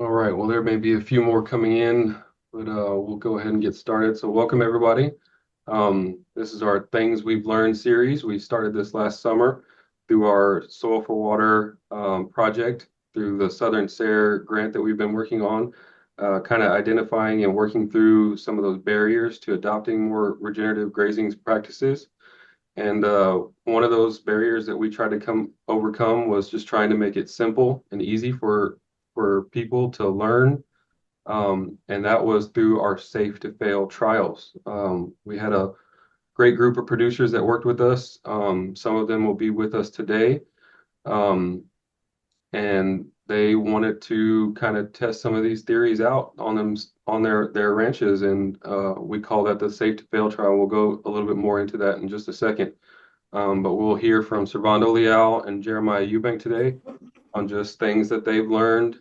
All right, well, there may be a few more coming in, but we'll go ahead and get started. So welcome everybody. This is our Things We've Learned series. We started this last summer through our Soil for Water project through the Southern SARE grant that we've been working on, kind of identifying and working through some of those barriers to adopting more regenerative grazing practices. And one of those barriers that we tried to overcome was just trying to make it simple and easy for people to learn. And that was through our Safe to Fail trials. We had a great group of producers that worked with us. Some of them will be with us today. Um, and they wanted to kind of test some of these theories out on their ranches. And we call that the Safe to Fail trial. We'll go a little bit more into that in just a second. But we'll hear from Servando Leal and Jeremiah Eubank today on just things that they've learned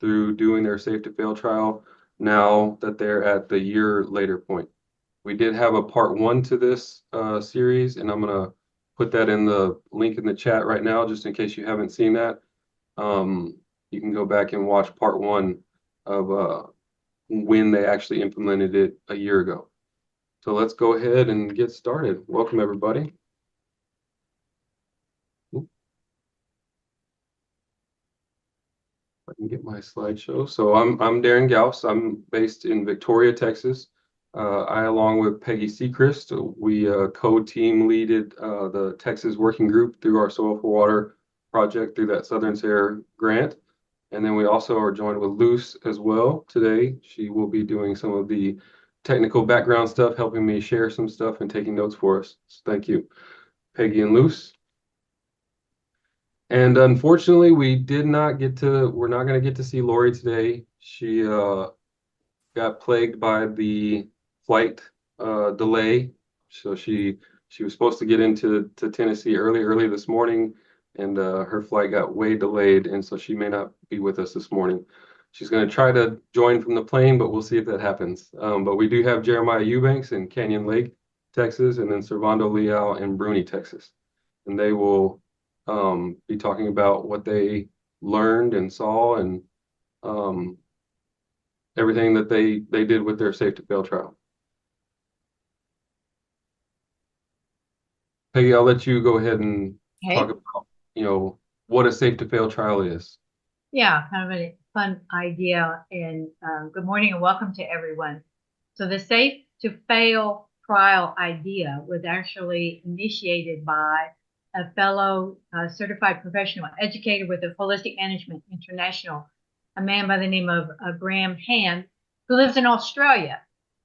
through doing their Safe to Fail trial now that they're at the year later point. We did have a part one to this series, and I'm going to put that in the link in the chat right now, just in case you haven't seen that. You can go back and watch part one of when they actually implemented it a year ago. So let's go ahead and get started. Welcome, everybody. I can get my slideshow. So I'm Darren Gauss. I'm based in Victoria, Texas. I, along with Peggy Sechrist, we co-team leaded the Texas Working Group through our Soil for Water project through that Southern SARE grant. And then we also are joined with Luce as well today. She will be doing some of the technical background stuff, helping me share some stuff and taking notes for us. So thank you, Peggy and Luce. And unfortunately, we're not going to get to see Lori today. She got plagued by the flight delay. So she was supposed to get into Tennessee early this morning, and her flight got way delayed, and so she may not be with us this morning. She's going to try to join from the plane, but we'll see if that happens. But we do have Jeremiah Eubanks in Canyon Lake, Texas, and then Servando Leal in Bruni, Texas. And they will be talking about what they learned and saw and um, everything that they did with their Safe to Fail trial. Peggy, I'll let you go ahead and talk Okay. about, what a Safe to Fail trial is. Yeah, kind of a fun idea. And good morning and welcome to everyone. So the Safe to Fail trial idea was actually initiated by a fellow certified professional educator with the Holistic Management International, a man by the name of Graham Hand, who lives in Australia.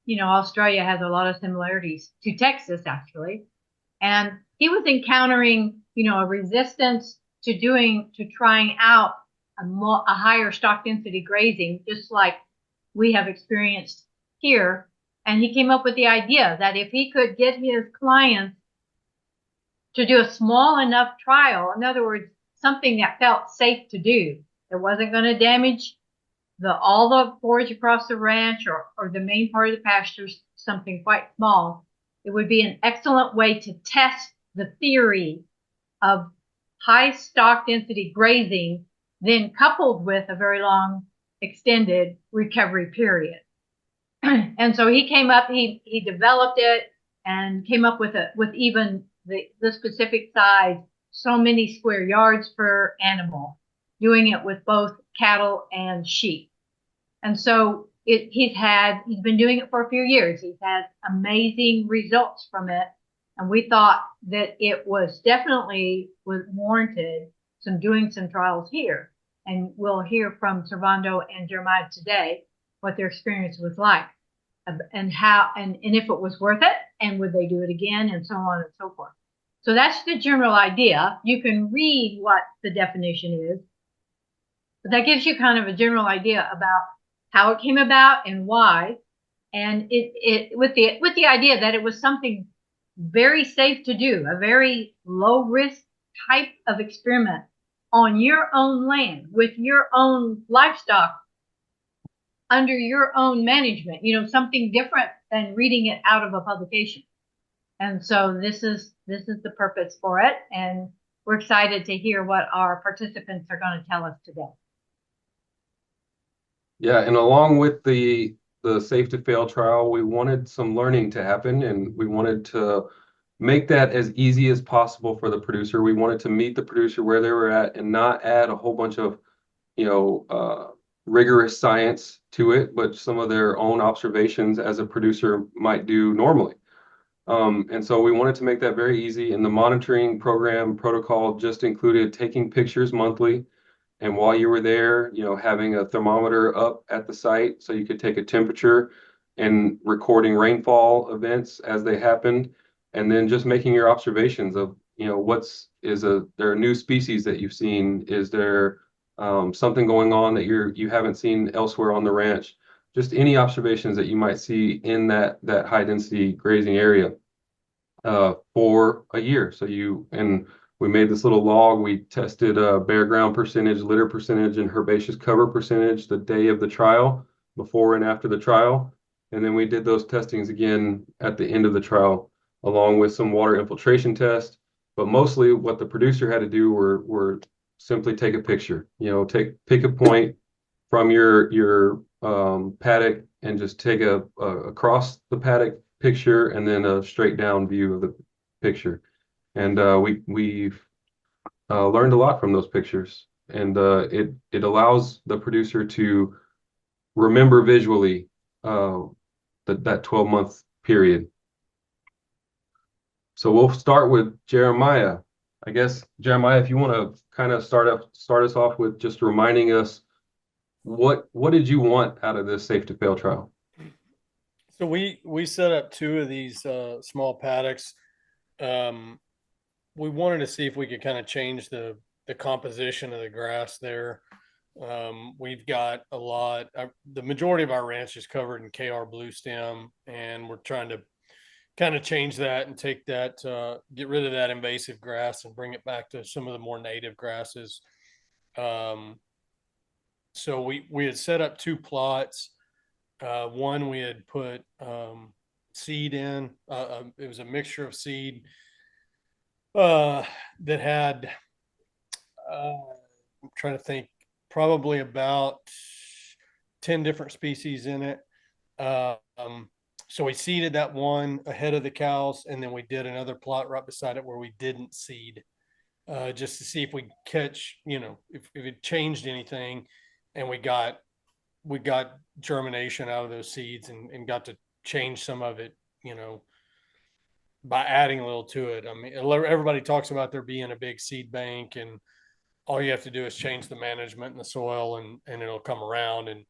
You know, Australia has a lot of similarities to Texas, actually. And he was encountering, a resistance to trying out a higher stock density grazing, just like we have experienced here. And he came up with the idea that if he could get his clients to do a small enough trial, in other words, something that felt safe to do, that wasn't going to damage all the forage across the ranch or the main part of the pastures, something quite small, it would be an excellent way to test the theory of high stock density grazing, then coupled with a very long extended recovery period. And so he came up, he developed it and came up with even the specific size, so many square yards per animal, doing it with both cattle and sheep. And so he's been doing it for a few years. He's had amazing results from it. And we thought that it was definitely warranted doing some trials here. And we'll hear from Servando and Jeremiah today what their experience was like and how, and if it was worth it and would they do it again and so on and so forth. So that's the general idea. You can read what the definition is, but that gives you kind of a general idea about how it came about and why. And it with the idea that it was something very safe to do, a very low risk type of experiment on your own land with your own livestock under your own management, something different than reading it out of a publication. And so this is the purpose for it. And we're excited to hear what our participants are going to tell us today. Yeah, and along with the safe to fail trial, we wanted some learning to happen, and we wanted to make that as easy as possible for the producer. We wanted to meet the producer where they were at and not add a whole bunch of, you know, rigorous science to it, but some of their own observations as a producer might do normally. And so we wanted to make that very easy. And the monitoring program protocol just included taking pictures monthly. And while you were there, having a thermometer up at the site so you could take a temperature and recording rainfall events as they happened. And then just making your observations of, there a new species that you've seen? Is there something going on that you haven't seen elsewhere on the ranch? Just any observations that you might see in that high density grazing area for a year. And we made this little log. We tested bare ground percentage, litter percentage, and herbaceous cover percentage the day of the trial, before and after the trial. And then we did those testings again at the end of the trial, along with some water infiltration tests. But mostly what the producer had to do were simply take a picture, pick a point from your paddock and just take a across the paddock picture and then a straight down view of the picture. And we've learned a lot from those pictures, and it allows the producer to remember visually that 12-month period. So we'll start with Jeremiah. I guess, Jeremiah, if you want to kind of start us off with just reminding us what did you want out of this safe to fail trial? So we set up two of these small paddocks. Um, we wanted to see if we could kind of change the composition of the grass there. We've got the majority of our ranch is covered in KR blue stem, and we're trying to kind of change that and take that, get rid of that invasive grass and bring it back to some of the more native grasses. Um, so we had set up two plots. One we had put seed in. It was a mixture of seed that had, I'm trying to think, probably about 10 different species in it. So we seeded that one ahead of the cows, and then we did another plot right beside it where we didn't seed, just to see if we catch, if it changed anything, and we got germination out of those seeds and got to change some of it, by adding a little to it. I mean, everybody talks about there being a big seed bank, and all you have to do is change the management in the soil, and it'll come around. And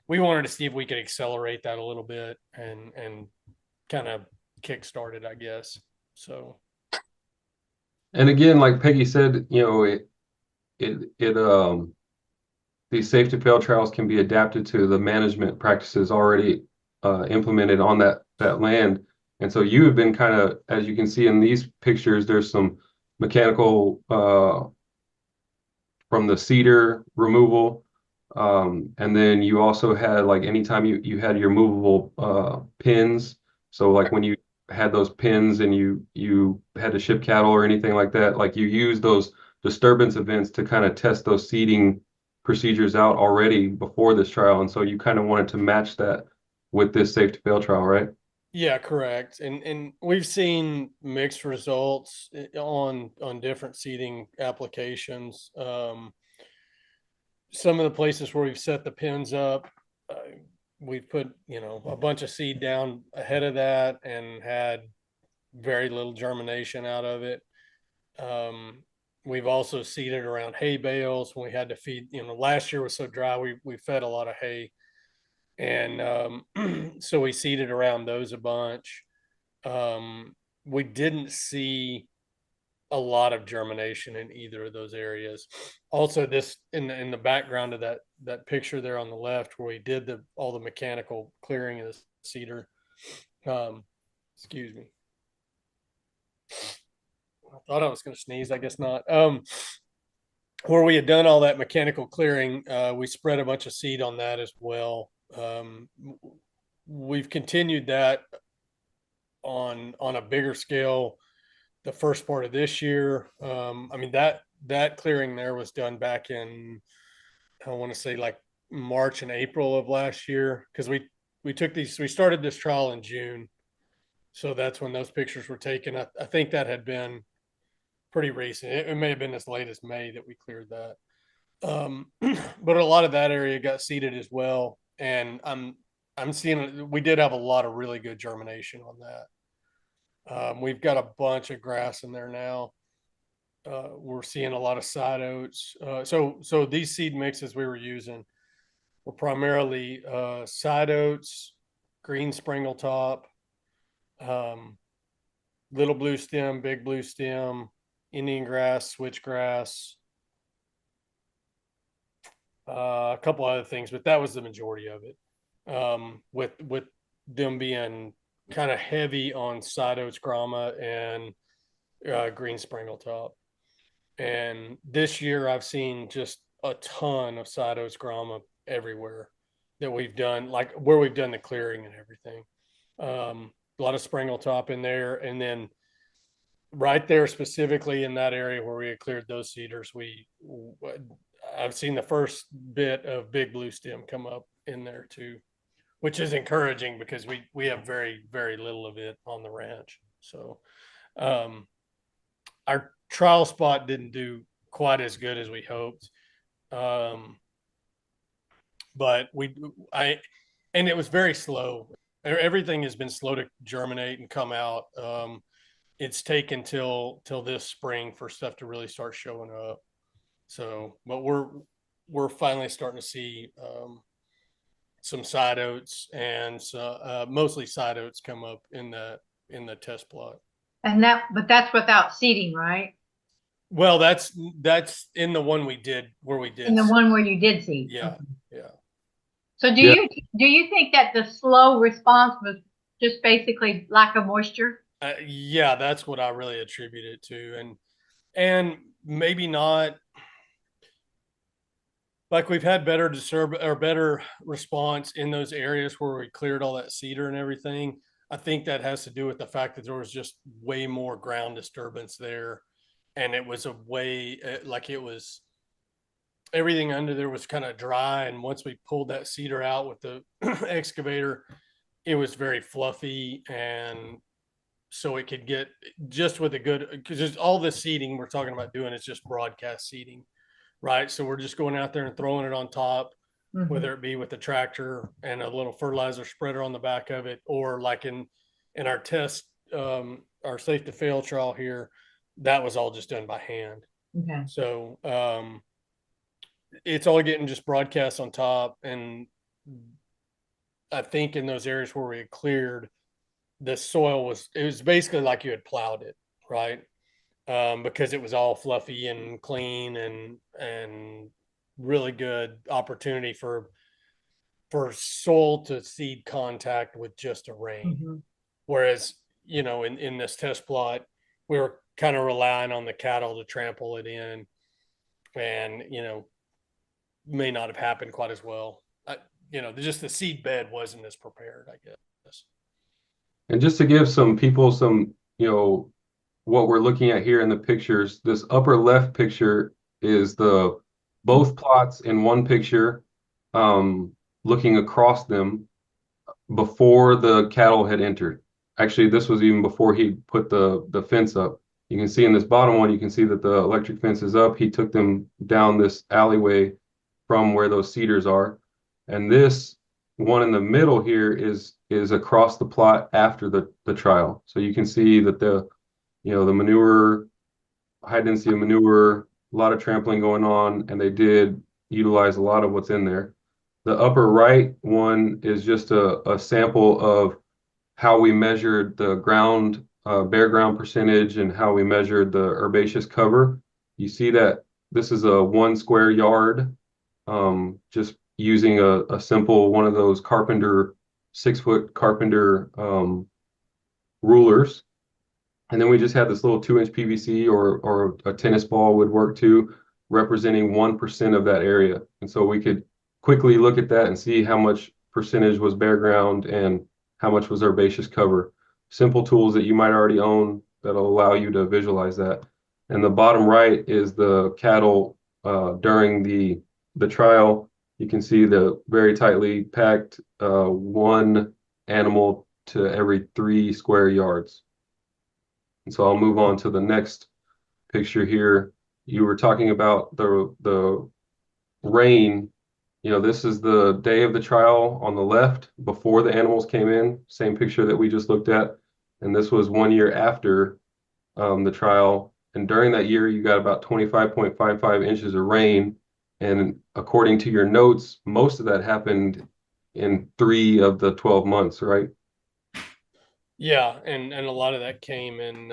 we wanted to see if we could accelerate that a little bit and kind of kickstart it, I guess. So. And again, like Peggy said, it these safe to fail trials can be adapted to the management practices already implemented on that land. And so you have been kind of, as you can see in these pictures, there's some mechanical from the cedar removal. And then you also had, like, anytime you had your movable pins. So like when you had those pins and you had to ship cattle or anything like that, like you use those disturbance events to kind of test those seeding procedures out already before this trial. And so you kind of wanted to match that with this safe to fail trial, right? Yeah, correct. And we've seen mixed results on different seeding applications. Some of the places where we've set the pins up, uh, we've put, a bunch of seed down ahead of that and had very little germination out of it. We've also seeded around hay bales when we had to feed, last year was so dry, we fed a lot of hay. And so we seeded around those a bunch. We didn't see a lot of germination in either of those areas. Also, this in the background of that picture there on the left, where we did all the mechanical clearing of the cedar. Excuse me. I thought I was going to sneeze. I guess not. Where we had done all that mechanical clearing, we spread a bunch of seed on that as well. We've continued that on a bigger scale the first part of this year. I mean, that clearing there was done back in, I want to say, like March and April of last year, because we started this trial in June. So that's when those pictures were taken. I think that had been pretty recent. It may have been as late as May that we cleared that. But a lot of that area got seeded as well. And I'm seeing we did have a lot of really good germination on that. We've got a bunch of grass in there now. We're seeing a lot of side oats. So these seed mixes we were using were primarily side oats, green springle top, little blue stem, big blue stem, Indian grass, switchgrass, a couple other things, but that was the majority of it. With them being kind of heavy on side oats, grama, and green springle top. And this year I've seen just a ton of side oats, grama everywhere that we've done, like where we've done the clearing and everything. A lot of springle top in there, and then right there specifically in that area where we had cleared those cedars, I've seen the first bit of big blue stem come up in there too, which is encouraging because we have very, very little of it on the ranch. So our trial spot didn't do quite as good as we hoped. But and it was very slow. Everything has been slow to germinate and come out. It's taken till this spring for stuff to really start showing up. So, but we're finally starting to see some side oats and mostly side oats come up in the test plot. But that's without seeding, right? Well, that's in the one we did where we did. In the one where you did seed. Yeah, okay. yeah. So do you think that the slow response was just basically lack of moisture? Yeah, that's what I really attribute it to, and maybe not. Like we've had better response in those areas where we cleared all that cedar and everything. I think that has to do with the fact that there was just way more ground disturbance there, and it was like it was everything under there was kind of dry. And once we pulled that cedar out with the excavator, it was very fluffy, and so it could get just with a good, because all the seeding we're talking about doing is just broadcast seeding, right? So we're just going out there and throwing it on top, whether it be with the tractor and a little fertilizer spreader on the back of it, or like in our test, our safe to fail trial here, that was all just done by hand. Okay. So it's all getting just broadcast on top. And I think in those areas where we had cleared, the soil was basically like you had plowed it, right? Because it was all fluffy and clean and really good opportunity for soil to seed contact with just a rain. Whereas, in this test plot, we were kind of relying on the cattle to trample it in, and, may not have happened quite as well. Just the seed bed wasn't as prepared, I guess. And just to give some people some, what we're looking at here in the pictures, this upper left picture is both plots in one picture, looking across them before the cattle had entered. Actually, this was even before he put the fence up. You can see in this bottom one, you can see that the electric fence is up. He took them down this alleyway from where those cedars are. And this one in the middle here is across the plot after the trial. So you can see that the manure, high density of manure, a lot of trampling going on, and they did utilize a lot of what's in there. The upper right one is just a sample of how we measured the ground, bare ground percentage, and how we measured the herbaceous cover. You see that this is a 1 square yard, just using a simple one of those 6-foot carpenter rulers. And then we just had this little 2-inch PVC or a tennis ball would work too, representing 1% of that area. And so we could quickly look at that and see how much percentage was bare ground and how much was herbaceous cover. Simple tools that you might already own that'll allow you to visualize that. And the bottom right is the cattle during the trial. You can see the very tightly packed one animal to every 3 square yards. And so I'll move on to the next picture here. You were talking about the rain. You know, this is the day of the trial on the left before the animals came in, same picture that we just looked at. And this was 1 year after the trial. And during that year, you got about 25.55 inches of rain. And according to your notes, most of that happened in 3 of the 12 months, right? Yeah, and a lot of that came in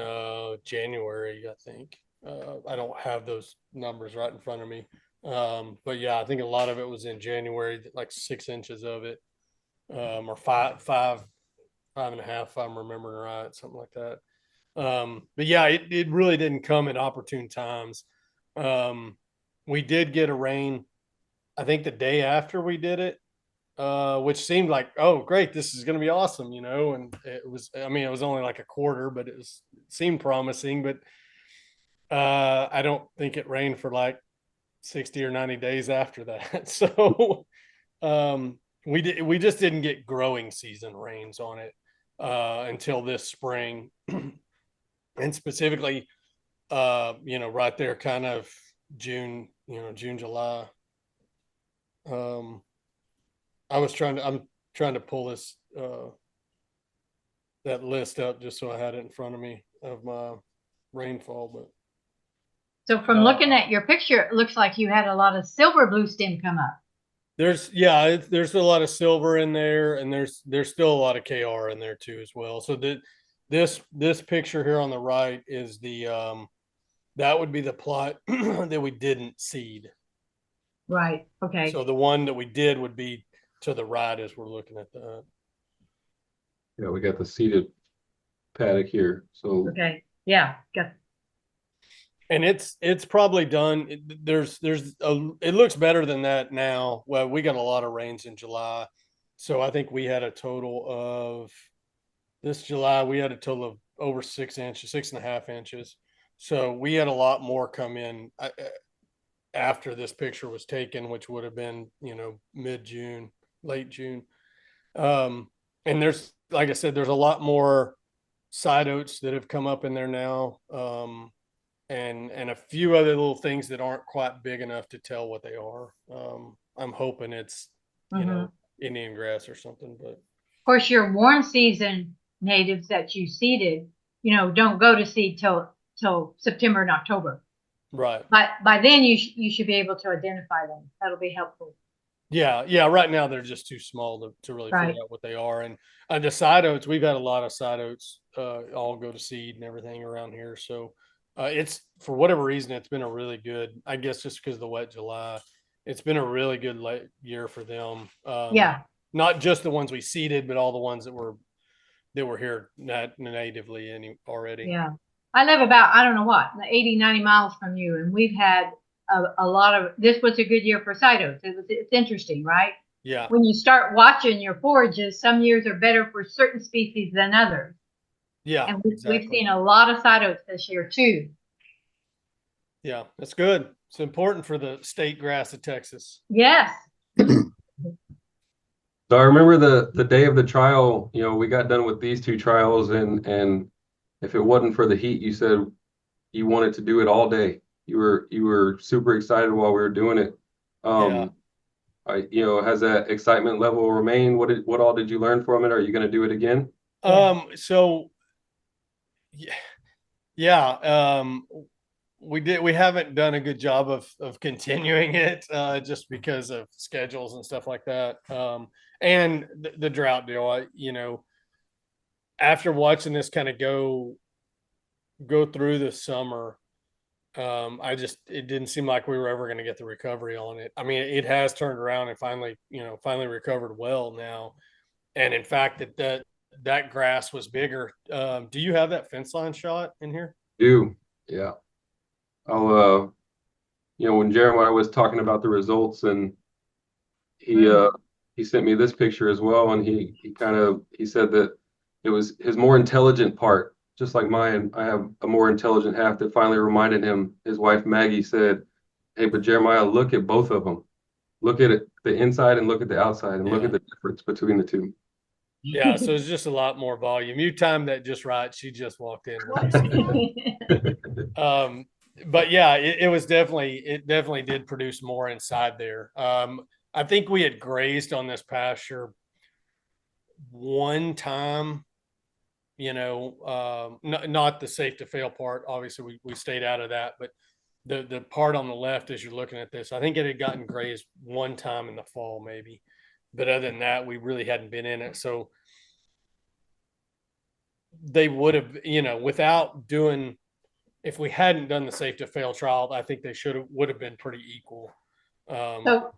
January, I think. I don't have those numbers right in front of me. But yeah, I think a lot of it was in January, like 6 inches of it, or five and a half, if I'm remembering right, something like that. But yeah, it really didn't come at opportune times. We did get a rain, I think the day after we did it, which seemed like, oh, great, this is going to be awesome, you know. And it was, I mean, it was only like a quarter, but it seemed promising. But I don't think it rained for like 60 or 90 days after that. So we just didn't get growing season rains on it until this spring, and specifically, right there, kind of June, June, July. I'm trying to pull this that list up just so I had it in front of me of my rainfall. But So from looking at your picture, it looks like you had a lot of silver blue stem come up. there's there's a lot of silver in there, and there's still a lot of KR in there too as well. So this picture here on the right is the that would be the plot that we didn't seed. Right. Okay. So the one that we did would be to the right as we're looking at that. Yeah, we got the seeded paddock here. So Okay. Yeah. Got. And it's probably done. It looks better than that now. Well, we got a lot of rains in July, so I think we had a total of this July. We had a total of over 6 inches, 6.5 inches. So we had a lot more come in after this picture was taken, which would have been mid-June, late June. And there's, like I said, there's a lot more side oats that have come up in there now. And a few other little things that aren't quite big enough to tell what they are. I'm hoping it's Indian grass or something. But of course, your warm season natives that you seeded, don't go to seed till September and October. Right. But by then you should be able to identify them. That'll be helpful. Yeah. Right now they're just too small to really figure out what they are. And the side oats, we've had a lot of side oats all go to seed and everything around here. So it's, for whatever reason, it's been a really good, I guess just because of the wet July, it's been a really good year for them. Yeah. Not just the ones we seeded, but all the ones that were here natively already. Yeah. I live about, I don't know what, 80, 90 miles from you. And we've had a lot of, this was a good year for side oats. It's interesting, right? Yeah. When you start watching your forages, some years are better for certain species than others. Yeah. And we've seen a lot of side oats this year too. Yeah, that's good. It's important for the state grass of Texas. Yes. So I remember the day of the trial, we got done with these 2 trials, and if it wasn't for the heat, you said you wanted to do it all day. You were super excited while we were doing it. Yeah. Has that excitement level remained? What all did you learn from it? Are you going to do it again? So yeah, we haven't done a good job of continuing it just because of schedules and stuff like that. And the drought deal, after watching this kind of go through the summer, it didn't seem like we were ever going to get the recovery on it. I mean, it has turned around and finally recovered well now. And in fact, that grass was bigger. Do you have that fence line shot in here? Yeah. I'll, when Jeremiah was talking about the results, and he sent me this picture as well, and he said that it was his more intelligent part, just like mine. I have a more intelligent half that finally reminded him. His wife Maggie said, "Hey, but Jeremiah, look at both of them." look at it, the inside and look at the outside and look Yeah. at the difference between the two. Yeah, so it's just a lot more volume. You timed that just right. She just walked in. Um, but yeah, it definitely did produce more inside there. I think we had grazed on this pasture one time, not the safe to fail part. Obviously, we stayed out of that, but the part on the left as you're looking at this, I think it had gotten grazed one time in the fall, maybe. But other than that, we really hadn't been in it. So they would have, without doing, if we hadn't done the safe to fail trial, I think they would have been pretty equal. So,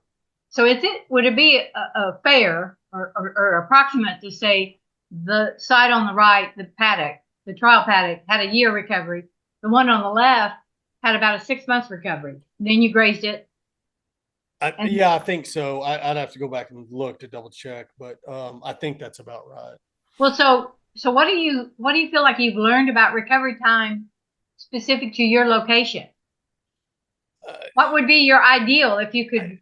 so would it be a fair or approximate to say the side on the right, the paddock, the trial paddock, had a year recovery. The one on the left had about a 6 months recovery. Then you grazed it. Yeah, I think so. I'd have to go back and look to double check, but I think that's about right. Well, so what do you feel like you've learned about recovery time specific to your location? What would be your ideal if you could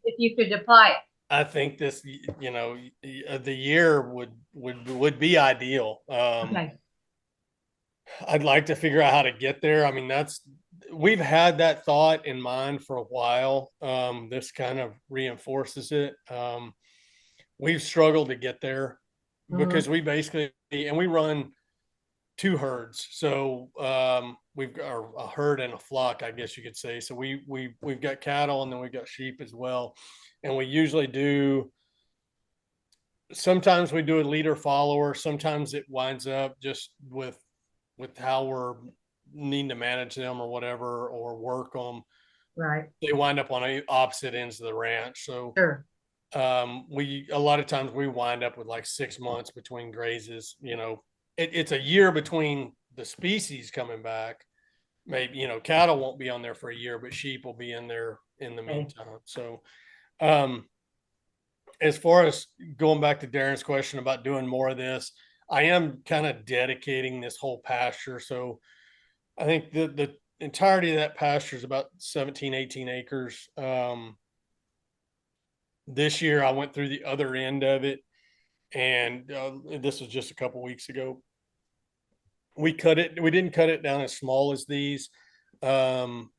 apply it? I think this, the year would be ideal. Okay. I'd like to figure out how to get there. I mean, we've had that thought in mind for a while. This kind of reinforces it. We've struggled to get there because we basically, and we run two herds. So we've got a herd and a flock, I guess you could say. So we've got cattle and then we've got sheep as well. And we usually do, sometimes we do a leader follower. Sometimes it winds up just with how we're needing to manage them or whatever, or work them. Right. They wind up on opposite ends of the ranch. So Sure. a lot of times we wind up with like 6 months between grazes. It's a year between the species coming back. Maybe, cattle won't be on there for a year, but sheep will be in there in the meantime. So as far as going back to Darren's question about doing more of this, I am kind of dedicating this whole pasture. So I think the entirety of that pasture is about 17, 18 acres. This year I went through the other end of it, and this was just a couple weeks ago. We didn't cut it down as small as these, but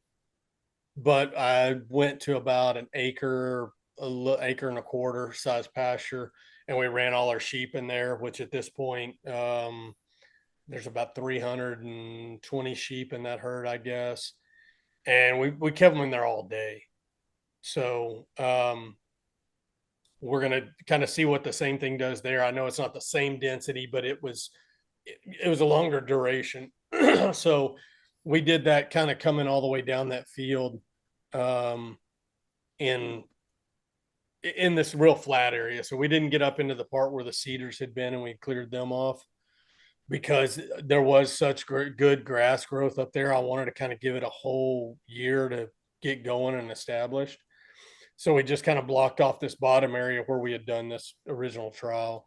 I went to about an acre, acre and a quarter size pasture, and we ran all our sheep in there, which at this point, there's about 320 sheep in that herd, I guess. And we kept them in there all day. So we're going to kind of see what the same thing does there. I know it's not the same density, but it was a longer duration. So we did that kind of coming all the way down that field in this real flat area. So we didn't get up into the part where the cedars had been and we cleared them off because there was such good grass growth up there. I wanted to kind of give it a whole year to get going and established. So we just kind of blocked off this bottom area where we had done this original trial.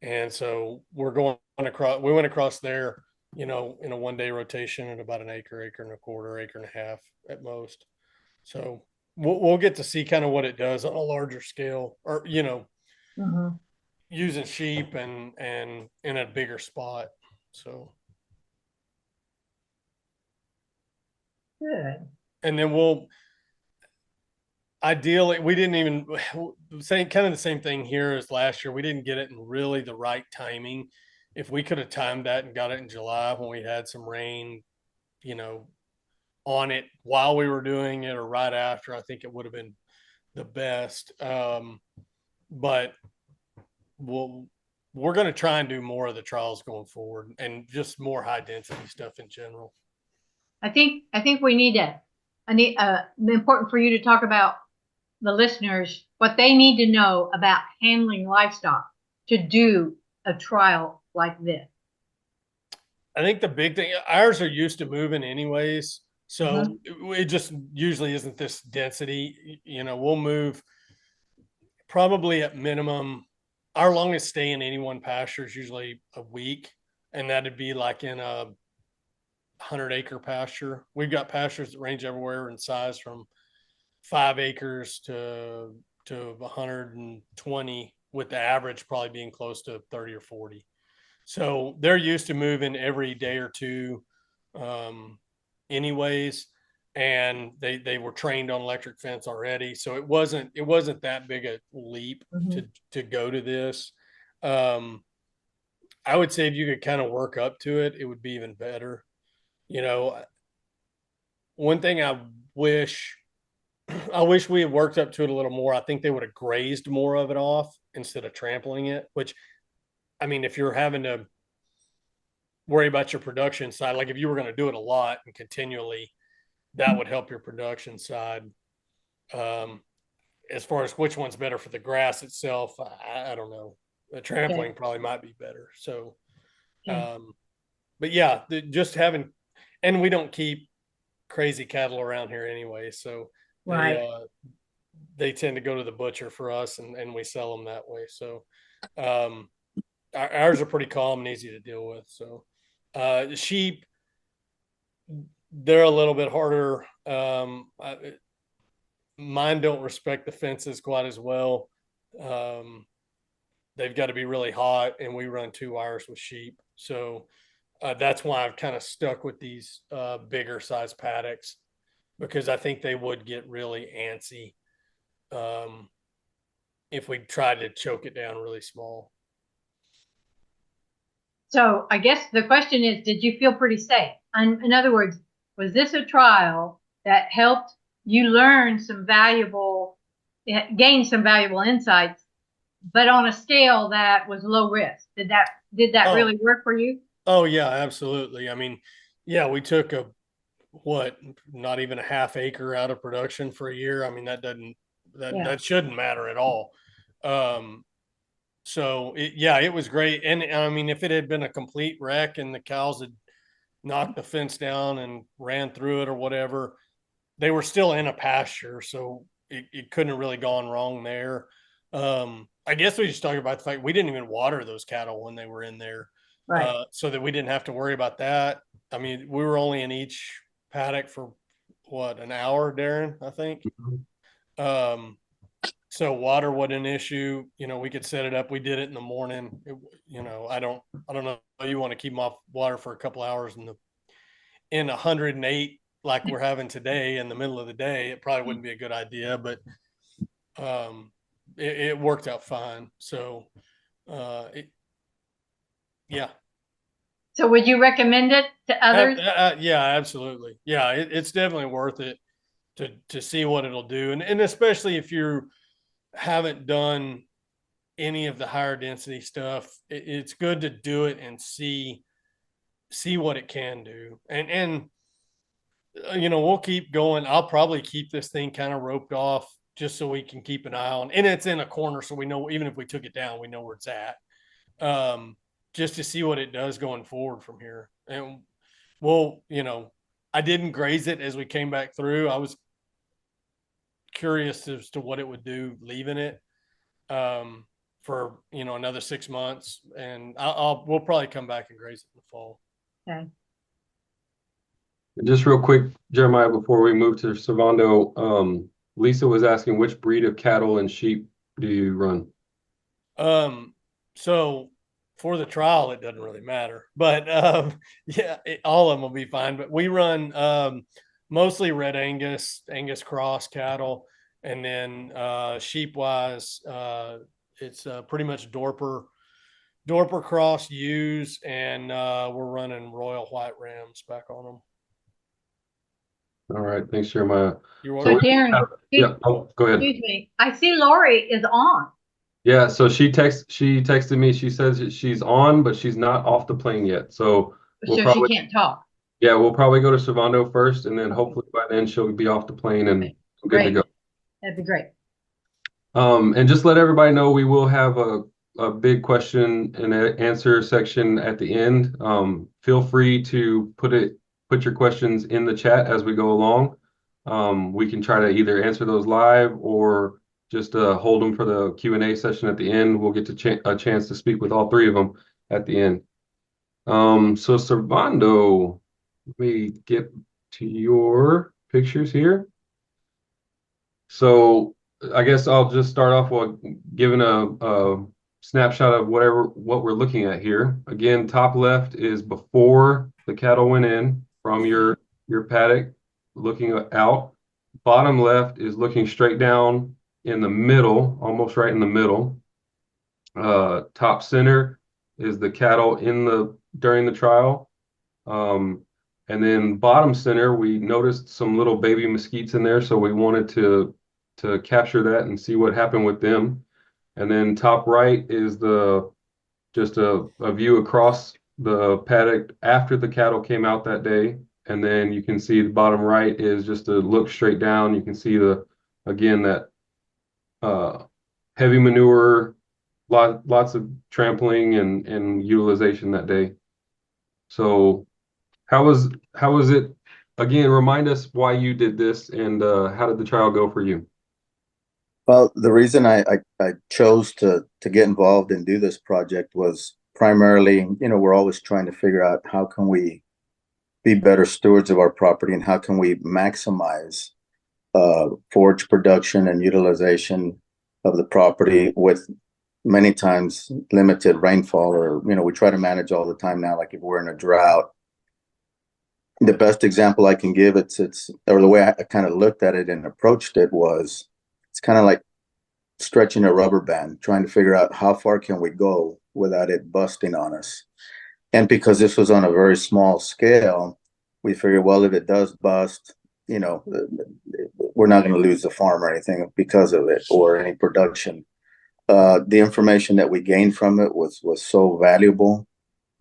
And so we went across there, in a 1 day rotation at about an acre, acre and a quarter, acre and a half at most. So we'll get to see kind of what it does on a larger scale, or, using sheep and in a bigger spot. So Good. and then ideally, we didn't even say kind of the same thing here as last year. We didn't get it in really the right timing. If we could have timed that and got it in July when we had some rain, on it while we were doing it or right after, I think it would have been the best. But we're going to try and do more of the trials going forward and just more high density stuff in general. I think we need important for you to talk about the listeners, what they need to know about handling livestock to do a trial like this. I think the big thing, ours are used to moving anyways. So it just usually isn't this density. We'll move probably at minimum. Our longest stay in any one pasture is usually a week. And that'd be like in a 100-acre pasture. We've got pastures that range everywhere in size from 5 acres to to 120, with the average probably being close to 30 or 40. So they're used to moving every day or two, anyways, and they were trained on electric fence already. So it wasn't that big a leap to go to this. I would say if you could kind of work up to it, it would be even better. You know, one thing wish I wish we had worked up to it a little more. I think they would have grazed more of it off instead of trampling it, which, I mean, if you're having to worry about your production side, like if you were going to do it a lot and continually, that would help your production side. Um, as far as which one's better for the grass itself, I don't know. The trampling probably might be better. So, but yeah, just having, and we don't keep crazy cattle around here anyway. So they tend to go to the butcher for us, and we sell them that way. So, ours are pretty calm and easy to deal with. So, the sheep, they're a little bit harder. Mine don't respect the fences quite as well. They've got to be really hot, and we run 2 wires with sheep. So that's why I've kind of stuck with these bigger size paddocks, because I think they would get really antsy if we tried to choke it down really small. So I guess the question is, did you feel pretty safe? In other words, was this a trial that helped you learn gain some valuable insights, but on a scale that was low risk? Did that really work for you? Oh yeah, absolutely. I mean, yeah, we took not even a half acre out of production for a year. I mean, that shouldn't matter at all. So it was great. And I mean, if it had been a complete wreck and the cows had knocked the fence down and ran through it or whatever, they were still in a pasture. So it couldn't have really gone wrong there. I guess we just talk about the fact we didn't even water those cattle when they were in there. Right. So that we didn't have to worry about that. I mean, we were only in each paddock for an hour, Darren, I think. So water wasn't an issue. You know, we could set it up. We did it in the morning. I don't know. You want to keep them off water for a couple hours in 108 like we're having today in the middle of the day. It probably wouldn't be a good idea, but it worked out fine. So, yeah. So would you recommend it to others? Yeah, absolutely. Yeah, it's definitely worth it to see what it'll do, and especially if you haven't done any of the higher density stuff, it's good to do it and see what it can do. And we'll keep going. I'll probably keep this thing kind of roped off just so we can keep an eye on, and it's in a corner, so we know even if we took it down, we know where it's at. Just to see what it does going forward from here. And I didn't graze it as we came back through. I was curious as to what it would do leaving it for another 6 months, and we'll probably come back and graze it in the fall. Okay. Just real quick, Jeremiah, before we move to Servando, Lisa was asking which breed of cattle and sheep do you run? So for the trial, it doesn't really matter, but all of them will be fine. But we run mostly red Angus cross cattle, and then sheep wise, it's pretty much Dorper cross ewes, and we're running Royal White Rams back on them. All right, thanks, Jeremiah. You're welcome. So Darren, go ahead. Excuse me. I see Lori is on. Yeah, so she texted me. She says that she's on, but she's not off the plane yet. So she can't talk. Yeah, we'll probably go to Servando first, and then hopefully by then she'll be off the plane and good to go. That'd be great. And just let everybody know we will have a big question and answer section at the end. Feel free to put your questions in the chat as we go along. We can try to either answer those live or just hold them for the Q&A session at the end. We'll get a chance to speak with all 3 of them at the end. So Servando, let me get to your pictures here. So I guess I'll just start off with giving a snapshot of what we're looking at here. Again, top left is before the cattle went in from your paddock, looking out. Bottom left is looking straight down in the middle, almost right in the middle. Top center is the cattle during the trial. And then bottom center, we noticed some little baby mesquites in there, so we wanted to capture that and see what happened with them. And then top right is just a view across the paddock after the cattle came out that day. And then you can see the bottom right is just a look straight down. You can see again, that heavy manure, lots of trampling and utilization that day. So how was it? Again, remind us why you did this and how did the trial go for you? Well, the reason I chose to get involved and do this project was primarily, we're always trying to figure out how can we be better stewards of our property and how can we maximize forage production and utilization of the property with many times limited rainfall, or we try to manage all the time now, like if we're in a drought. The best example I can give, or the way I kind of looked at it and approached it was, it's kind of like stretching a rubber band, trying to figure out how far can we go without it busting on us. And because this was on a very small scale, we figured, well, if it does bust, we're not going to lose the farm or anything because of it, or any production. The information that we gained from it was so valuable,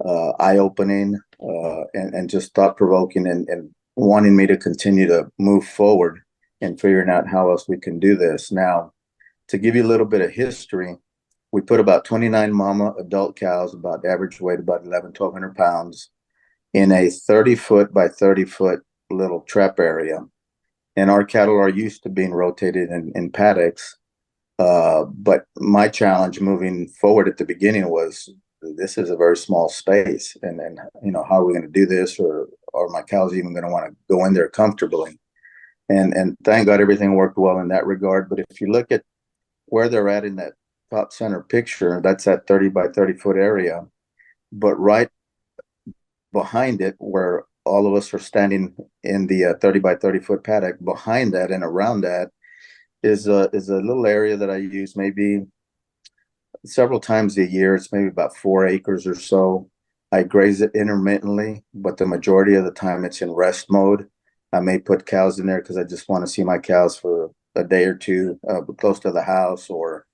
eye-opening, and just thought-provoking, and wanting me to continue to move forward and figuring out how else we can do this. Now, to give you a little bit of history, we put about 29 mama adult cows, about average weight about 1,100 pounds, in a 30-foot by 30-foot little trap area. And our cattle are used to being rotated in paddocks. But my challenge moving forward at the beginning was, this is a very small space. And how are we going to do this? Or are my cows even going to want to go in there comfortably? And thank God everything worked well in that regard. But if you look at where they're at in that top center picture, that's that 30 by 30 foot area. But right behind it, where all of us are standing in the 30 by 30 foot paddock, behind that and around that is a little area that I use maybe several times a year. It's maybe about 4 acres or so. I graze it intermittently, but the majority of the time it's in rest mode. I may put cows in there because I just want to see my cows for a day or two, close to the house, or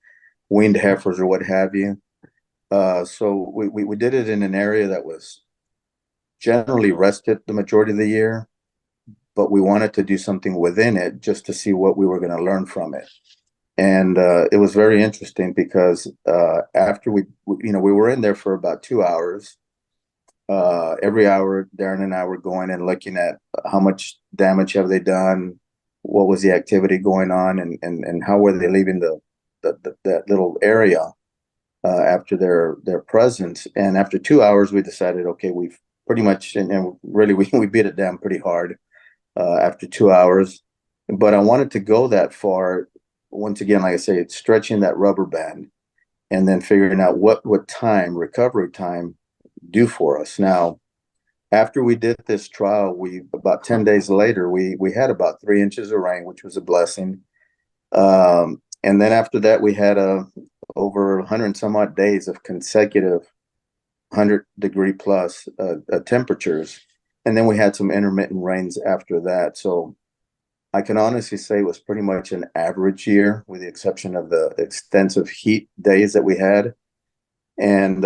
weaned heifers or what have you. So we did it in an area that was generally rested the majority of the year, but we wanted to do something within it just to see what we were going to learn from it. And it was very interesting because after we were in there for about 2 hours. Every hour, Darren and I were going and looking at how much damage have they done, what was the activity going on, and how were they leaving that little area after their presence. And after 2 hours, we decided, okay, we've pretty much, and really we beat it down pretty hard after 2 hours. But I wanted to go that far. Once again, like I say, it's stretching that rubber band and then figuring out what recovery time do for us. Now, after we did this trial, about 10 days later, we had about 3 inches of rain, which was a blessing. And then after that, we had over 100 and some odd days of consecutive 100-degree plus temperatures. And then we had some intermittent rains after that. So I can honestly say it was pretty much an average year, with the exception of the extensive heat days that we had. And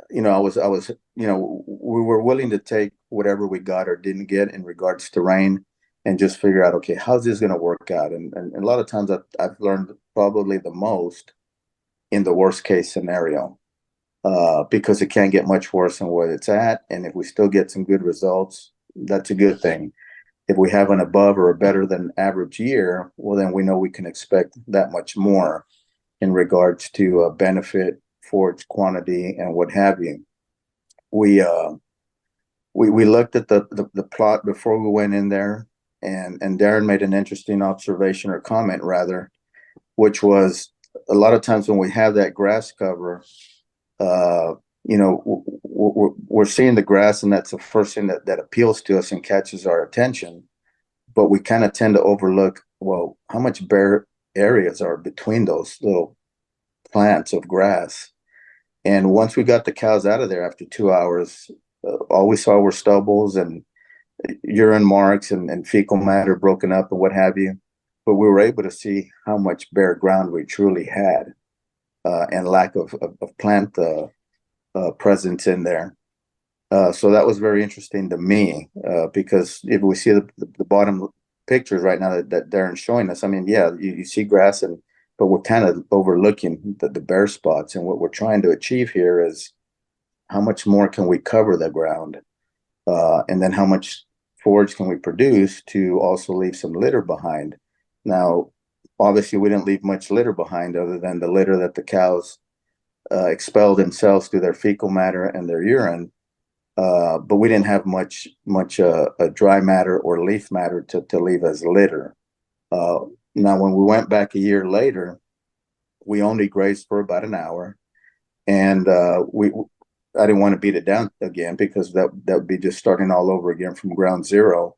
we were willing to take whatever we got or didn't get in regards to rain, and just figure out, okay, how's this going to work out? And a lot of times I've learned probably the most in the worst case scenario, because it can't get much worse than where it's at. And if we still get some good results, that's a good thing. If we have an above or a better than average year, well, then we know we can expect that much more in regards to benefit, forage quantity, and what have you. We looked at the plot before we went in there. and Darren made an interesting observation or comment rather, which was a lot of times when we have that grass cover, you know, we're seeing the grass, and that's the first thing that appeals to us and catches our attention. But we kind of tend to overlook, well, how much bare areas are between those little plants of grass. And once we got the cows out of there after 2 hours, all we saw were stubbles and urine marks and fecal matter broken up and what have you. But we were able to see how much bare ground we truly had, and lack of plant presence in there. So that was very interesting to me, because if we see the bottom pictures right now that Darren's showing us, I mean, yeah, you see grass, but we're kind of overlooking the bare spots. And what we're trying to achieve here is how much more can we cover the ground, and then how much forage can we produce to also leave some litter behind. Now, obviously, we didn't leave much litter behind other than the litter that the cows expel themselves through their fecal matter and their urine. But we didn't have much dry matter or leaf matter to leave as litter. Now, when we went back a year later, we only grazed for about an hour, and I didn't want to beat it down again because that would be just starting all over again from ground zero.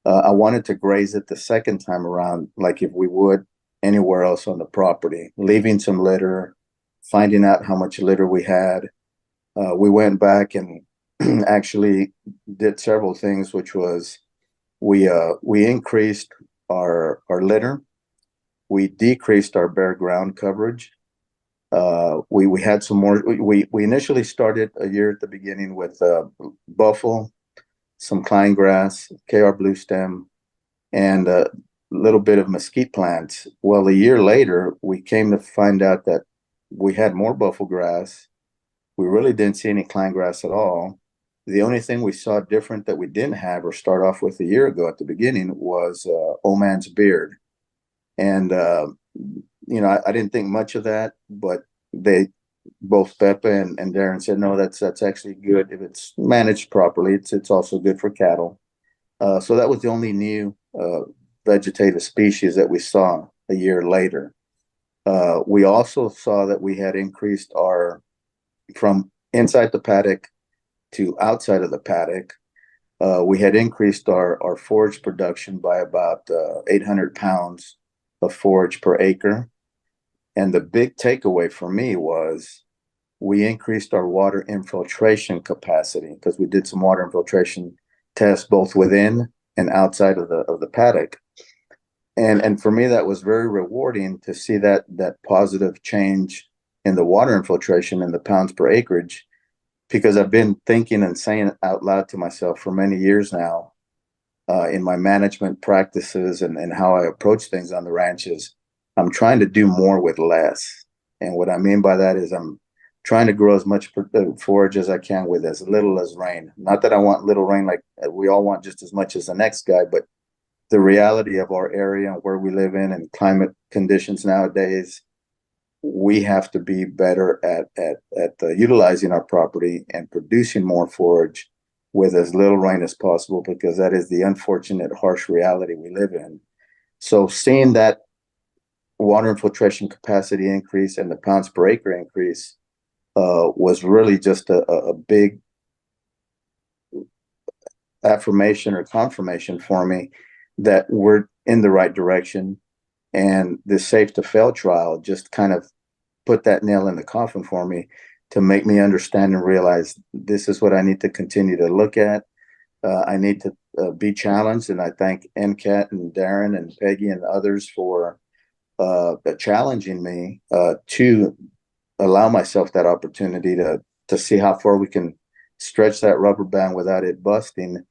I wanted to graze it the second time around, like if we would anywhere else on the property, leaving some litter, finding out how much litter we had. We went back and actually did several things, which was we increased our litter, we decreased our bare ground coverage. We had some more. We initially started a year at the beginning with buffalo, some klein grass, KR blue stem, and a little bit of mesquite plants. Well, a year later, we came to find out that we had more buffalo grass. We really didn't see any klein grass at all. The only thing we saw different that we didn't have or start off with a year ago at the beginning was old man's beard. And, you know, I didn't think much of that, but both Pepe and Darren said, no, that's actually good. If it's managed properly, it's also good for cattle. So that was the only new vegetative species that we saw a year later. We also saw that we had increased from inside the paddock to outside of the paddock. We had increased our forage production by about 800 pounds of forage per acre. And the big takeaway for me was we increased our water infiltration capacity because we did some water infiltration tests both within and outside of the paddock. And for me, that was very rewarding to see that positive change in the water infiltration and the pounds per acreage, because I've been thinking and saying out loud to myself for many years now, in my management practices and how I approach things on the ranches, I'm trying to do more with less. And what I mean by that is I'm trying to grow as much forage as I can with as little as rain. Not that I want little rain, like we all want just as much as the next guy, but the reality of our area and where we live in and climate conditions nowadays, we have to be better at utilizing our property and producing more forage with as little rain as possible, because that is the unfortunate, harsh reality we live in. So seeing that water infiltration capacity increase and the pounds per acre increase was really just a big affirmation or confirmation for me that we're in the right direction. And the Safe to Fail trial just kind of put that nail in the coffin for me to make me understand and realize this is what I need to continue to look at. I need to be challenged, and I thank NCAT and Darren and Peggy and others for challenging me to allow myself that opportunity to see how far we can stretch that rubber band without it busting,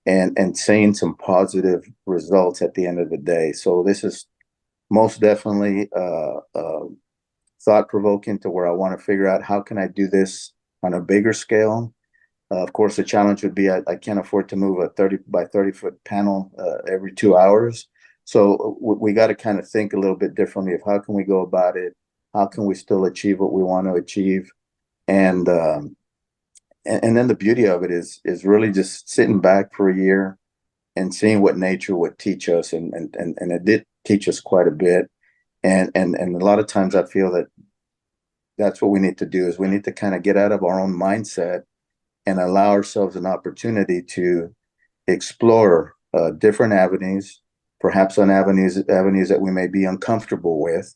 and seeing some positive results at the end of the day. So this is most definitely thought-provoking to where I want to figure out how can I do this on a bigger scale. Of course, the challenge would be I can't afford to move a 30 by 30 foot panel every 2 hours. So we got to kind of think a little bit differently of how can we go about it? How can we still achieve what we want to achieve? And then the beauty of it is really just sitting back for a year and seeing what nature would teach us, and it did teach us quite a bit. And a lot of times I feel that that's what we need to do, is we need to kind of get out of our own mindset and allow ourselves an opportunity to explore different avenues, perhaps on avenues that we may be uncomfortable with.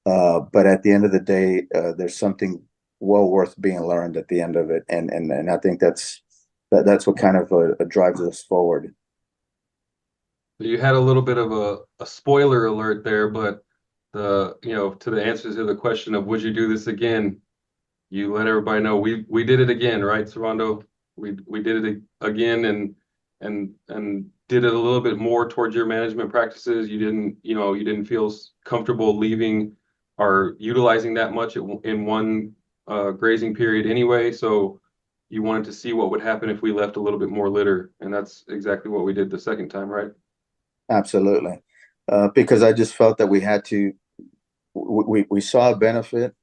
But at the end of the day, there's something well worth being learned at the end of it. And I think that's what kind of drives us forward. You had a little bit of a spoiler alert there, but to the answers to the question of would you do this again, you let everybody know we did it again, right, Servando? We did it again and did it a little bit more towards your management practices. You didn't feel comfortable leaving or utilizing that much in one grazing period anyway. So you wanted to see what would happen if we left a little bit more litter, and that's exactly what we did the second time, right? Absolutely. Because I just felt that we had to, we saw a benefit.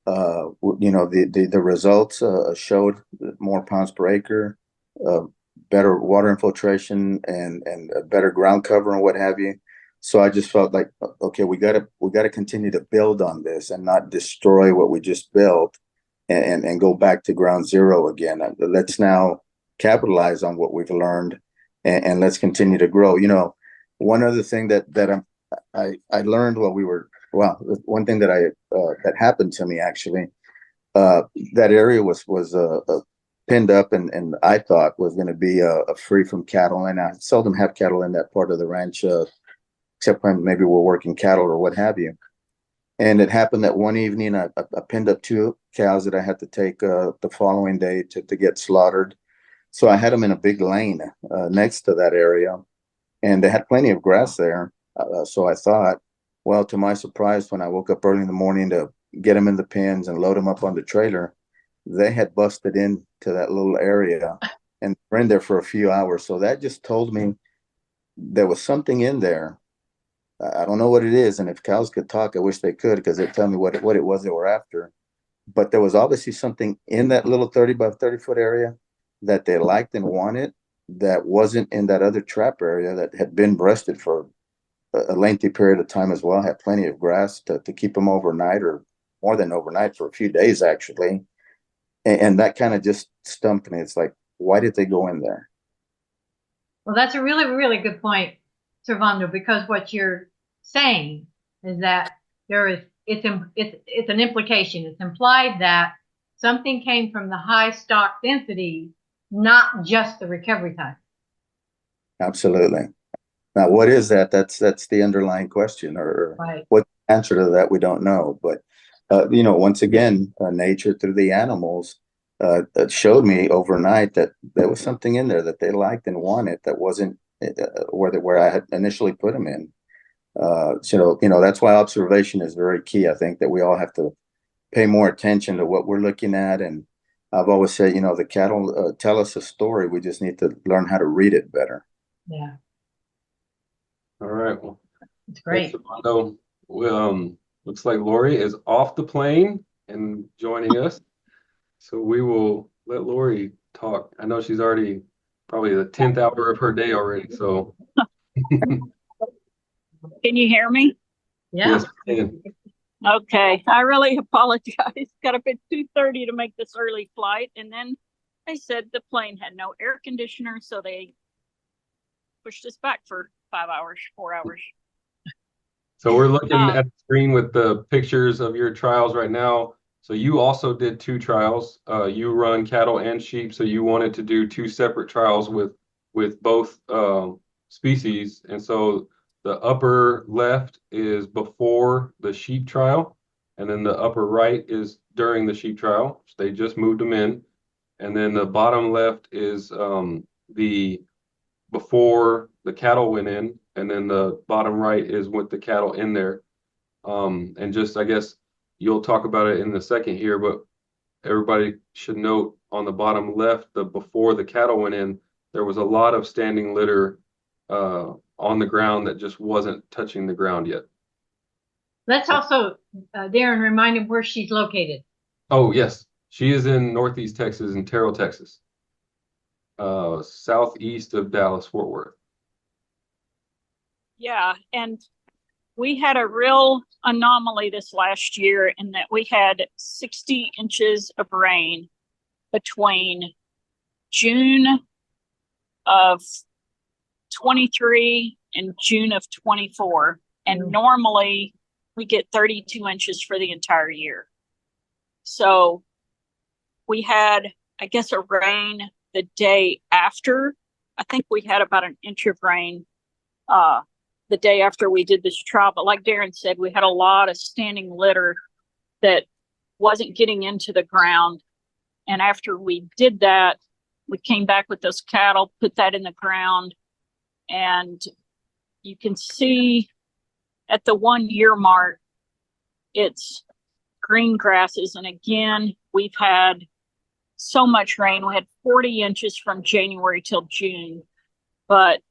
The results showed more pounds per acre, better water infiltration, and a better ground cover and what have you. So I just felt like, okay, we gotta continue to build on this and not destroy what we just built and go back to ground zero again. Let's now capitalize on what we've learned, and let's continue to grow. One other thing that I learned while we were, one thing that that happened to me actually, that area was pinned up and I thought was going to be free from cattle, and I seldom have cattle in that part of the ranch, except when maybe we're working cattle or what have you. And it happened that one evening I pinned up 2 cows that I had to take the following day to get slaughtered. So I had them in a big lane next to that area, and they had plenty of grass there. So I thought, well, to my surprise, when I woke up early in the morning to get them in the pens and load them up on the trailer, they had busted into that little area and were in there for a few hours. So that just told me there was something in there. I don't know what it is. And if cows could talk, I wish they could, because they'd tell me what it was they were after. But there was obviously something in that little 30 by 30 foot area that they liked and wanted, that wasn't in that other trap area that had been breasted for a lengthy period of time as well, had plenty of grass to keep them overnight, or more than overnight, for a few days actually. And that kind of just stumped me. It's like, why did they go in there? Well, that's a really, really good point, Servando, because what you're saying is that it's an implication. It's implied that something came from the high stock density, not just the recovery time. Absolutely. Now, what is that? That's the underlying question, or right. What the answer to that, we don't know. But once again, nature through the animals showed me overnight that there was something in there that they liked and wanted that wasn't where I had initially put them in. That's why observation is very key. I think that we all have to pay more attention to what we're looking at. And I've always said, the cattle tell us a story. We just need to learn how to read it better. Yeah. All right. Well, it's great. Looks like Lori is off the plane and joining us. So we will let Lori talk. I know she's already probably the 10th hour of her day already. So can you hear me? Yeah. Yes, okay. I really apologize. Got up at 2:30 to make this early flight, and then they said the plane had no air conditioner, so they pushed us back for 4 hours. So we're looking at the screen with the pictures of your trials right now. So you also did 2 trials. You run cattle and sheep, so you wanted to do 2 separate trials with both species. And so the upper left is before the sheep trial, and then the upper right is during the sheep trial. They just moved them in. And then the bottom left is the before the cattle went in, and then the bottom right is with the cattle in there. And just, I guess you'll talk about it in a second here, but everybody should note on the bottom left, the before the cattle went in, there was a lot of standing litter on the ground that just wasn't touching the ground yet. Let's also, Darren, remind him where she's located. Oh, yes. She is in Northeast Texas, in Terrell, Texas. Southeast of Dallas, Fort Worth. Yeah, and we had a real anomaly this last year in that we had 60 inches of rain between June of 23 and June of 24. And normally we get 32 inches for the entire year. So we had, I guess, a rain the day after. I think we had about an inch of rain the day after we did this trial. But like Darren said, we had a lot of standing litter that wasn't getting into the ground. And after we did that, we came back with those cattle, put that in the ground. And you can see at the 1 year mark, it's green grasses. And again, we've had so much rain. We had 40 inches from January till June. But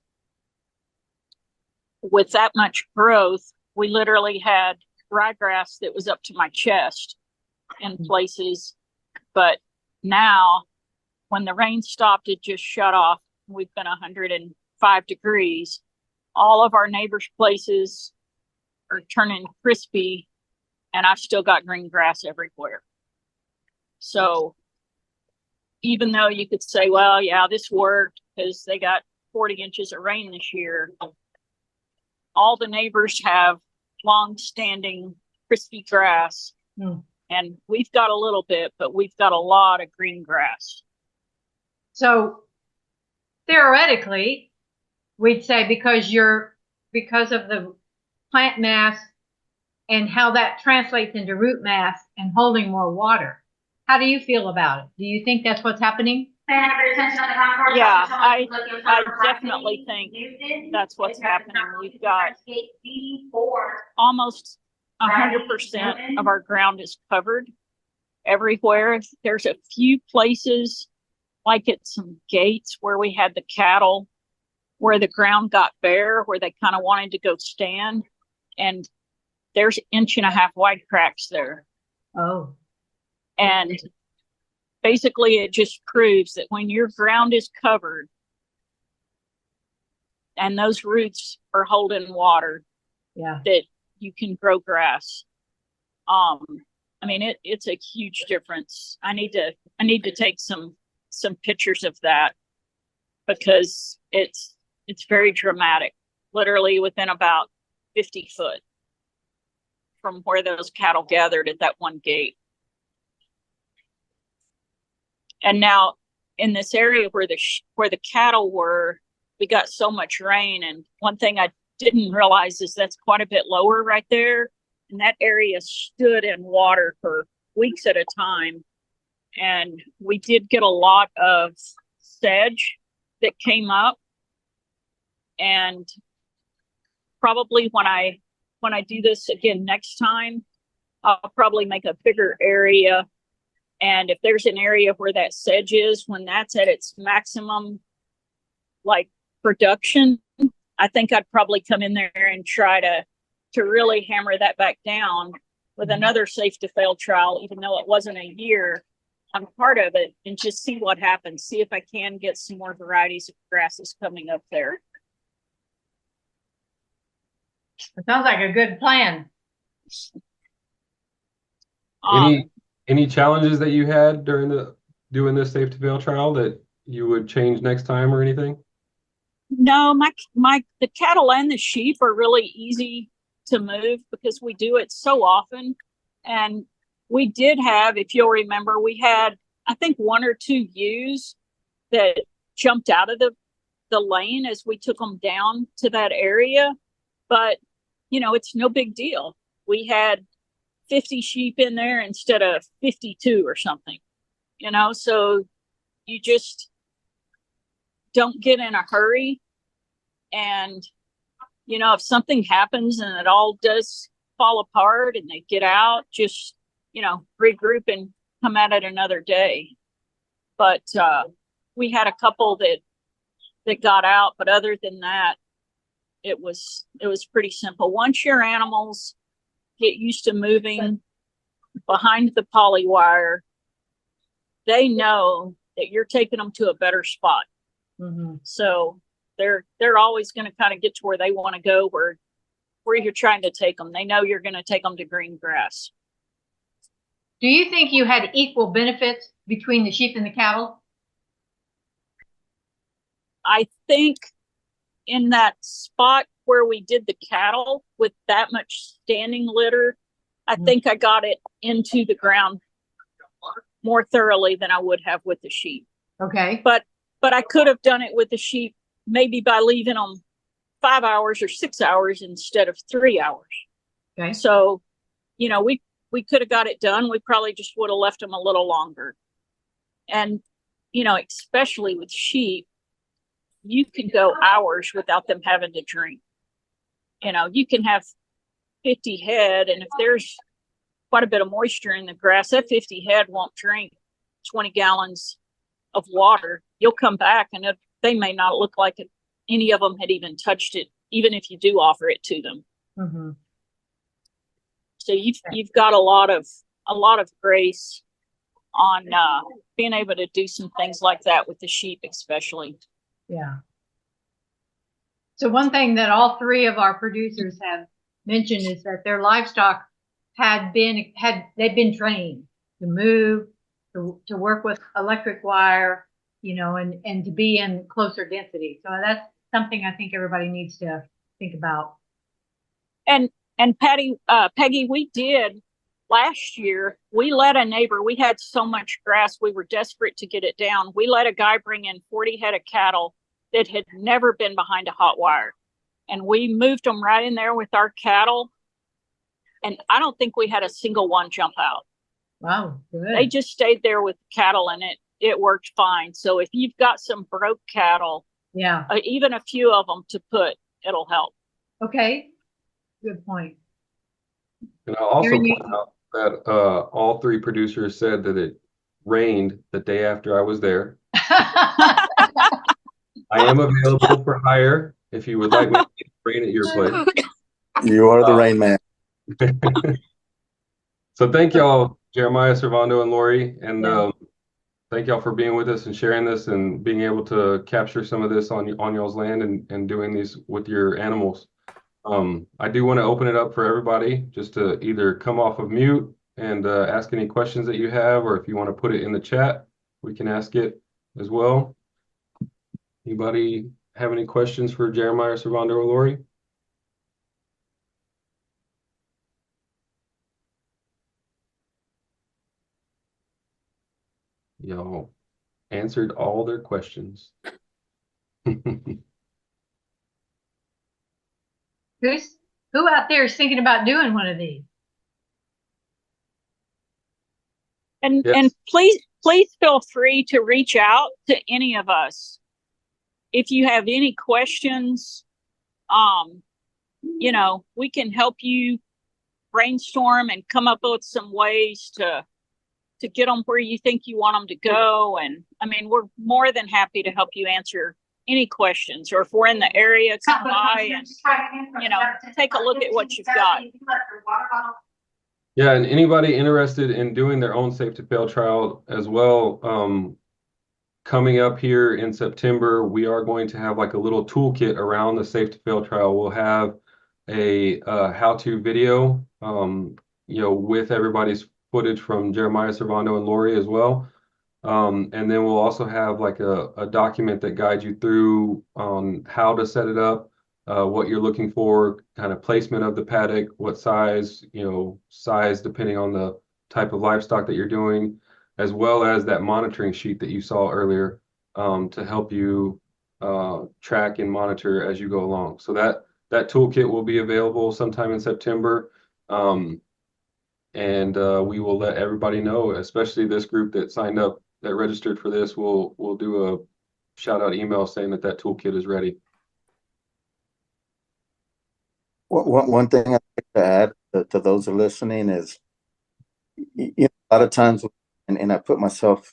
with that much growth, we literally had ryegrass that was up to my chest in places. But now, when the rain stopped, it just shut off. We've been 105 degrees. All of our neighbors' places are turning crispy, and I've still got green grass everywhere. So even though you could say, well, yeah, this worked because they got 40 inches of rain this year, all the neighbors have long-standing crispy grass. And we've got a little bit, but we've got a lot of green grass. So theoretically, we'd say because of the plant mass and how that translates into root mass and holding more water. How do you feel about it? Do you think that's what's happening? Yeah, I definitely think that's what's happening. We've got almost 100% of our ground is covered everywhere. There's a few places, like at some gates where we had the cattle, where the ground got bare, where they kind of wanted to go stand, and there's 1.5 inch wide cracks there. Oh. And basically it just proves that when your ground is covered and those roots are holding water, yeah, that you can grow grass. I mean, it's a huge difference. I need to take some pictures of that because it's very dramatic. Literally within about 50 foot from where those cattle gathered at that one gate. And now in this area where the cattle were, we got so much rain. And one thing I didn't realize is that's quite a bit lower right there. And that area stood in water for weeks at a time. And we did get a lot of sedge that came up. And probably when I do this again next time, I'll probably make a bigger area. And if there's an area where that sedge is, when that's at its maximum, like production, I think I'd probably come in there and try to really hammer that back down with another safe to fail trial, even though it wasn't a year. I'm part of it and just see what happens. See if I can get some more varieties of grasses coming up there. it sounds like a good plan. Any challenges that you had during doing this safe to fail trial that you would change next time or anything? No, the cattle and the sheep are really easy to move because we do it so often. And we did have, if you'll remember, we had, I think, 1 or 2 ewes that jumped out of the lane as we took them down to that area. But, it's no big deal. We had 50 sheep in there instead of 52 or something, so you just don't get in a hurry. And, if something happens and it all does fall apart and they get out, just, regroup and come at it another day. But we had a couple that got out, but other than that, it was pretty simple. Once your animals get used to moving behind the poly wire, they know that you're taking them to a better spot. Mm-hmm. So They're always going to kind of get to where they want to go, where you're trying to take them. They know you're going to take them to green grass. Do you think you had equal benefits between the sheep and the cattle? I think in that spot where we did the cattle with that much standing litter, I think I got it into the ground more thoroughly than I would have with the sheep. Okay. But I could have done it with the sheep maybe by leaving them 5 hours or 6 hours instead of 3 hours. Okay. So, you know, we could have got it done. We probably just would have left them a little longer. And, you know, especially with sheep, you can go hours without them having to drink. You know, you can have 50 head, and if there's quite a bit of moisture in the grass, that 50 head won't drink 20 gallons of water. You'll come back and they may not look like any of them had even touched it, even if you do offer it to them. Mm-hmm. So you've got a lot of grace on being able to do some things like that with the sheep, especially. Yeah. So one thing that all three of our producers have mentioned is that their livestock they'd been trained to move, to work with electric wire, you know, and to be in closer density. So that's something I think everybody needs to think about. And Peggy, we did last year, we let a neighbor, we had so much grass, we were desperate to get it down. We let a guy bring in 40 head of cattle that had never been behind a hot wire. And we moved them right in there with our cattle. And I don't think we had a single one jump out. Wow, good. They just stayed there with cattle, and it worked fine. So if you've got some broke cattle, yeah, even a few of them to put, it'll help. Okay, good point. And I'll also point out that all three producers said that it rained the day after I was there. I am available for hire if you would like me to rain at your place. You are the rain man. So thank y'all, Jeremiah, Servando, and Lori, and thank y'all for being with us and sharing this and being able to capture some of this on y'all's land and doing these with your animals. I do want to open it up for everybody just to either come off of mute and ask any questions that you have, or if you want to put it in the chat, we can ask it as well. Anybody have any questions for Jeremiah, Servando, or Lori? Y'all answered all their questions. Who out there is thinking about doing one of these? And Yes. and please feel free to reach out to any of us if you have any questions. You know, we can help you brainstorm and come up with some ways to get them where you think you want them to go. And I mean, we're more than happy to help you answer any questions, or if we're in the area, come by and, you know, take a look at what you've got. Yeah, and anybody interested in doing their own safe to fail trial as well, coming up here in September, we are going to have like a little toolkit around the safe to fail trial. We'll have a how-to video, you know, with everybody's footage from Jeremiah, Servando, and Lori as well. And then we'll also have like a document that guides you through on how to set it up, what you're looking for, kind of placement of the paddock, what size, you know, size depending on the type of livestock that you're doing, as well as that monitoring sheet that you saw earlier, to help you track and monitor as you go along. So that toolkit will be available sometime in September. And we will let everybody know, especially this group that signed up, that registered for this. We'll do a shout out email saying that toolkit is ready. One thing I'd like to add to those who are listening is, you know, a lot of times, and I put myself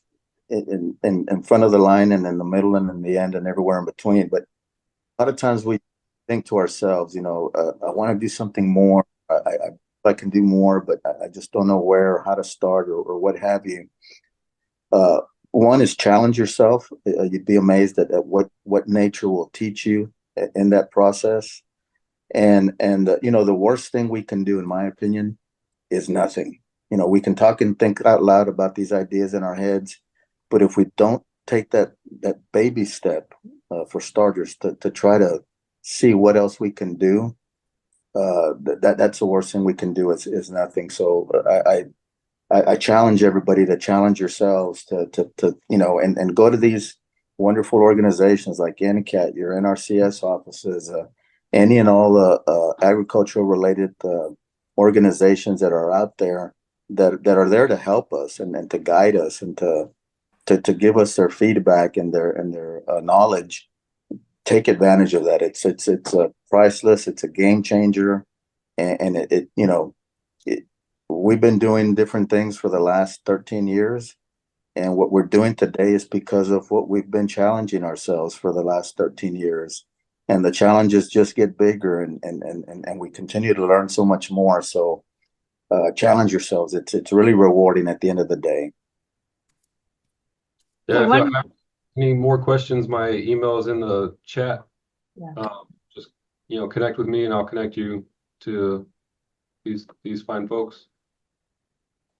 in front of the line and in the middle and in the end and everywhere in between, but a lot of times we think to ourselves, you know, I want to do something more. I can do more, but I just don't know where or how to start or what have you. one is challenge yourself. You'd be amazed at what nature will teach you in that process. And you know, the worst thing we can do, in my opinion, is nothing. You know, we can talk and think out loud about these ideas in our heads, but if we don't take that baby step, for starters, to try to see what else we can do, that's the worst thing we can do is nothing. So I challenge everybody to challenge yourselves to you know, and go to these wonderful organizations like NCAT, your NRCS offices, any and all agricultural related organizations that are out there that are there to help us and to guide us and to give us their feedback and their knowledge. Take advantage of that. It's priceless. It's a game changer, and it you know, we've been doing different things for the last 13 years. And what we're doing today is because of what we've been challenging ourselves for the last 13 years. And the challenges just get bigger and we continue to learn so much more. So challenge yourselves. It's really rewarding at the end of the day. Yeah, So if one- you have any more questions, my email is in the chat. Yeah. Just, you know, connect with me and I'll connect you to these fine folks.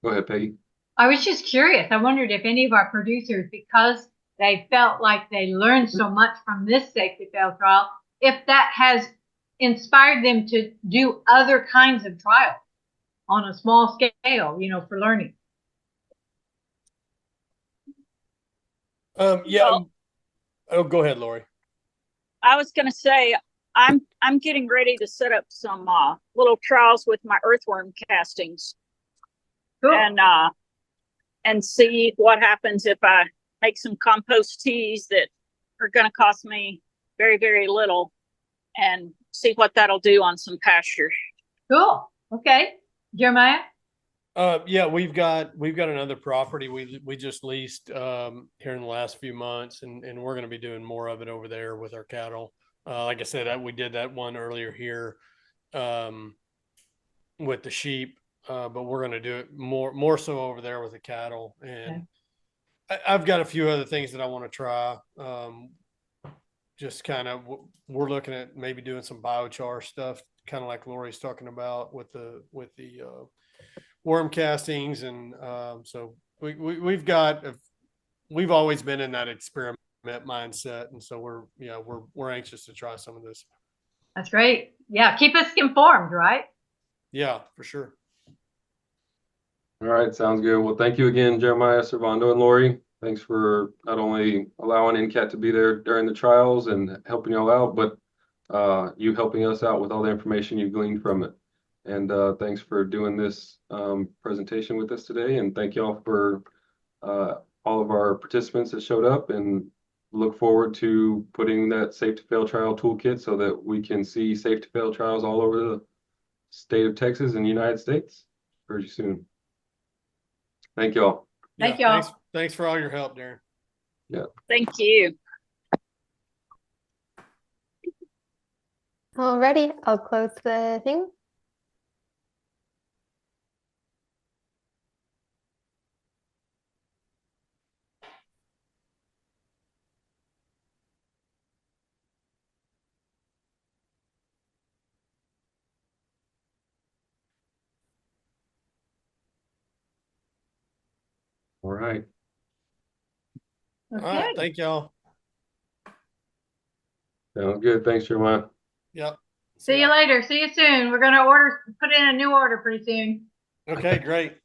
Go ahead, Peggy. I was just curious. I wondered if any of our producers, because they felt like they learned so much from this safety fail trial, if that has inspired them to do other kinds of trials on a small scale, you know, for learning. Yeah. Well, Oh, go ahead, Lori. I was gonna say, I'm getting ready to set up some little trials with my earthworm castings Cool. and see what happens if I make some compost teas that are gonna cost me very, very little, and see what that'll do on some pasture. Cool. Okay. Jeremiah? Yeah, we've got another property we just leased here in the last few months, and we're going to be doing more of it over there with our cattle. Like I said, we did that one earlier here with the sheep, but we're going to do it more so over there with the cattle. And okay. I've got a few other things that I want to try. Just kind of, we're looking at maybe doing some biochar stuff, kind of like Lori's talking about with the worm castings. And so we've always been in that experiment mindset, and so we're anxious to try some of this. That's great. Yeah, keep us informed, right? Yeah, for sure. All right, sounds good. Well, thank you again, Jeremiah, Servando, and Lori. Thanks for not only allowing NCAT to be there during the trials and helping y'all out, but you helping us out with all the information you gleaned from it. And thanks for doing this presentation with us today. And thank y'all for all of our participants that showed up, and look forward to putting that safe to fail trial toolkit so that we can see safe to fail trials all over the state of Texas and the United States pretty soon. Thank y'all. Thank y'all. Thanks for all your help, Darren. Yeah. Thank you. Alrighty, I'll close the thing. All right. Okay. All right, thank y'all. Sounds good. Thanks, Jeremiah. Yep. See you later. See you soon. We're going to put in a new order pretty soon. Okay, great.